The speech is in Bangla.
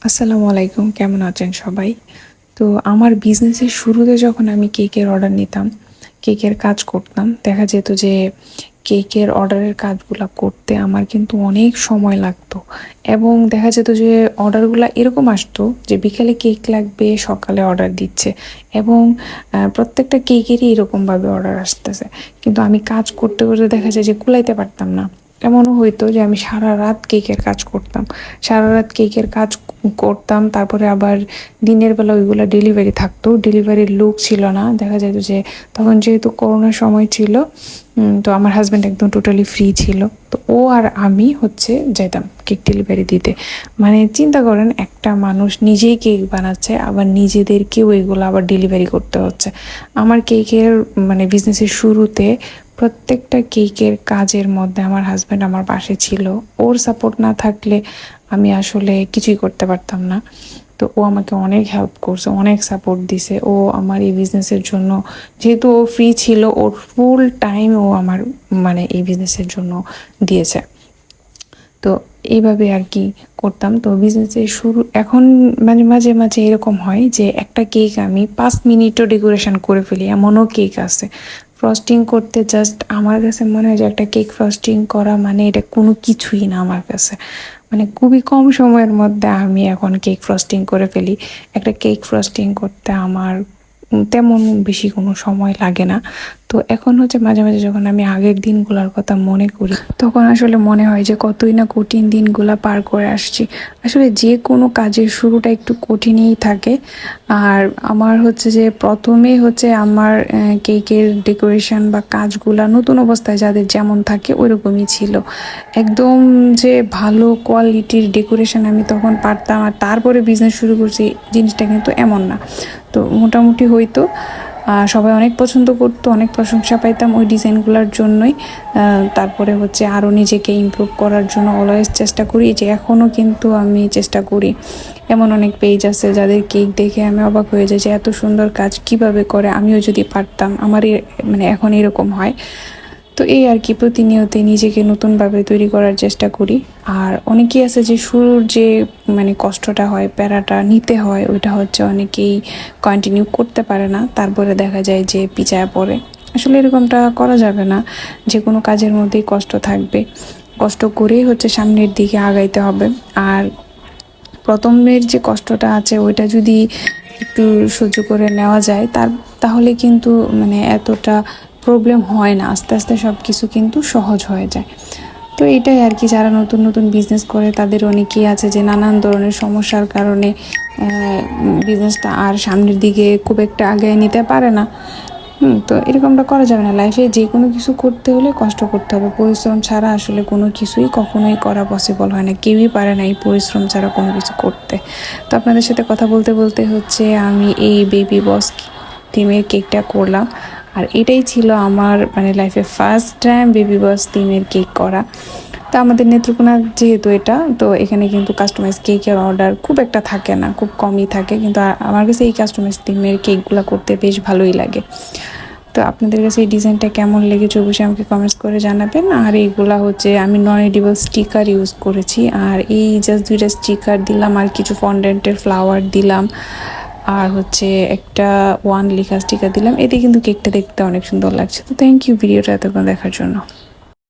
আসসালামু আলাইকুম, কেমন আছেন সবাই? তো আমার বিজনেসের শুরুতে যখন আমি কেকের অর্ডার নিতাম, কেকের কাজ করতাম, দেখা যেত যে কেকের অর্ডারের কাজগুলা করতে আমার কিন্তু অনেক সময় লাগতো। এবং দেখা যেত যে অর্ডারগুলা এরকম আসতো যে বিকালে কেক লাগবে, সকালে অর্ডার দিচ্ছে। এবং প্রত্যেকটা কেকেরই এরকমভাবে অর্ডার আসতেছে, কিন্তু আমি কাজ করতে করতে দেখা যায় যে কুলাইতে পারতাম না। এমনও হইতো যে আমি সারা রাত কেকের কাজ করতাম, সারা রাত কেকের কাজ করতাম, তারপরে আবার দিনের বেলা ওইগুলো ডেলিভারি থাকতো, ডেলিভারির লোক ছিল না। দেখা যেত যে তখন যেহেতু করোনার সময় ছিল, তো আমার হাজব্যান্ড একদম টোটালি ফ্রি ছিল, তো ও আর আমি হচ্ছে যেতাম কেক ডেলিভারি দিতে। মানে চিন্তা করেন, একটা মানুষ নিজেই কেক বানাচ্ছে, আবার নিজেদেরকেও এগুলো আবার ডেলিভারি করতে হচ্ছে। আমার কেকের মানে বিজনেসের শুরুতে প্রত্যেকটা কেকের কাজের মধ্যে আমার হাজব্যান্ড আমার পাশে ছিল। ওর সাপোর্ট না থাকলে আমি আসলে কিছুই করতে পারতাম না। তো ও আমাকে অনেক হেল্প করছে, অনেক সাপোর্ট দিছে। ও আমার এই বিজনেসের জন্য, যেহেতু ও ফ্রি ছিল, ওর ফুল টাইম ও আমার মানে এই বিজনেসের জন্য দিয়েছে। তো এইভাবে আর কি করতাম। তো বিজনেসের শুরু এখন মানে মাঝে মাঝে এরকম হয় যে একটা কেক আমি 5 মিনিটও ডেকোরেশন করে ফেলি, এমনও কেক আছে। ফ্রস্টিং করতে জাস্ট আমার কাছে মনে হয় যে একটা কেক ফ্রস্টিং করা মানে এটা কোনো কিছুই না আমার কাছে। মানে খুবই কম সময়ের মধ্যে আমি এখন কেক ফ্রস্টিং করে ফেলি। একটা কেক ফ্রস্টিং করতে আমার তেমন বেশি কোনো সময় লাগে না। তো এখন হচ্ছে মাঝে মাঝে যখন আমি আগের দিনগুলোর কথা মনে করি, তখন আসলে মনে হয় যে কতই না কঠিন দিনগুলা পার করে আসছি। আসলে যে কোনো কাজের শুরুটা একটু কঠিনই থাকে। আর আমার হচ্ছে যে প্রথমেই হচ্ছে আমার কেকের ডেকোরেশন বা কাজগুলা নতুন অবস্থায় যাদের যেমন থাকে ওইরকমই ছিল। একদম যে ভালো কোয়ালিটির ডেকোরেশন আমি তখন পারতাম আর তারপরে বিজনেস শুরু করছি, জিনিসটা কিন্তু এমন না। তো মোটামুটি হয়তো সবাই অনেক পছন্দ করতো, অনেক প্রশংসা পাইতাম ওই ডিজাইনগুলোর জন্যই। তারপরে হচ্ছে আরও নিজেকে ইমপ্রুভ করার জন্য অলওয়েজ চেষ্টা করি, যে এখনও কিন্তু আমি চেষ্টা করি। এমন অনেক পেজ আছে যাদের কেক দেখে আমি অবাক হয়ে যাই যে এত সুন্দর কাজ কিভাবে করে, আমিও যদি পারতাম আমার মানে এখন এরকম হয়। তো এই আর কি, প্রতিনিয়ত নিজেকে নতুনভাবে তৈরি করার চেষ্টা করি। আর অনেকেই আছে যে শুরুর যে মানে কষ্টটা হয়, প্যারাটা নিতে হয়, ওইটা হচ্ছে অনেকেই কন্টিনিউ করতে পারে না, তারপরে দেখা যায় যে পিছায়া পড়ে। আসলে এরকমটা করা যাবে না, যে কোনো কাজের মধ্যেই কষ্ট থাকবে, কষ্ট করেই হচ্ছে সামনের দিকে আগাইতে হবে। আর প্রথমের যে কষ্টটা আছে ওইটা যদি একটু সহ্য করে নেওয়া যায় তাহলে কিন্তু মানে এতটা প্রবলেম হয় না, আস্তে আস্তে সব কিছু কিন্তু সহজ হয়ে যায়। তো এটাই আর কি, যারা নতুন নতুন বিজনেস করে তাদের অনেকেই আছে যে নানান ধরনের সমস্যার কারণে বিজনেসটা আর সামনের দিকে খুব একটা আগে নিতে পারে না। তো এরকমটা করা যাবে না। লাইফে যে কোনো কিছু করতে হলে কষ্ট করতে হবে, পরিশ্রম ছাড়া আসলে কোনো কিছুই কখনোই করা পসিবল হয় না, কেউই পারে না এই পরিশ্রম ছাড়া কোনো কিছু করতে। তো আপনাদের সাথে কথা বলতে বলতে হচ্ছে আমি এই বেবি বস থিমের কেকটা করলাম। আর এটাই ছিল আমার মানে লাইফে ফার্স্ট টাইম বেবি বস থিমের কেক করা। তো আমাদের নেত্রকোনা যেহেতু এটা, তো এখানে কিন্তু কাস্টমাইজ কেকের অর্ডার খুব একটা থাকে না, খুব কমই থাকে, কিন্তু আমার কাছে এই কাস্টমাইজ থিমের কেকগুলো করতে বেশ ভালোই লাগে। তো আপনাদের কাছে এই ডিজাইনটা কেমন লেগেছে অবশ্যই আমাকে কমেন্টস করে জানাবেন। আর এইগুলা হচ্ছে আমি নন এডিবল স্টিকার ইউজ করেছি, আর এই জাস্ট 2টা স্টিকার দিলাম আর কিছু ফন্ডেন্টের ফ্লাওয়ার দিলাম, আর হচ্ছে একটা 1 লেখা স্টিকার দিলাম। এতে কিন্তু কেকটা দেখতে অনেক সুন্দর লাগছে। তো থ্যাংক ইউ ভিডিওটা এতক্ষণ দেখার জন্য।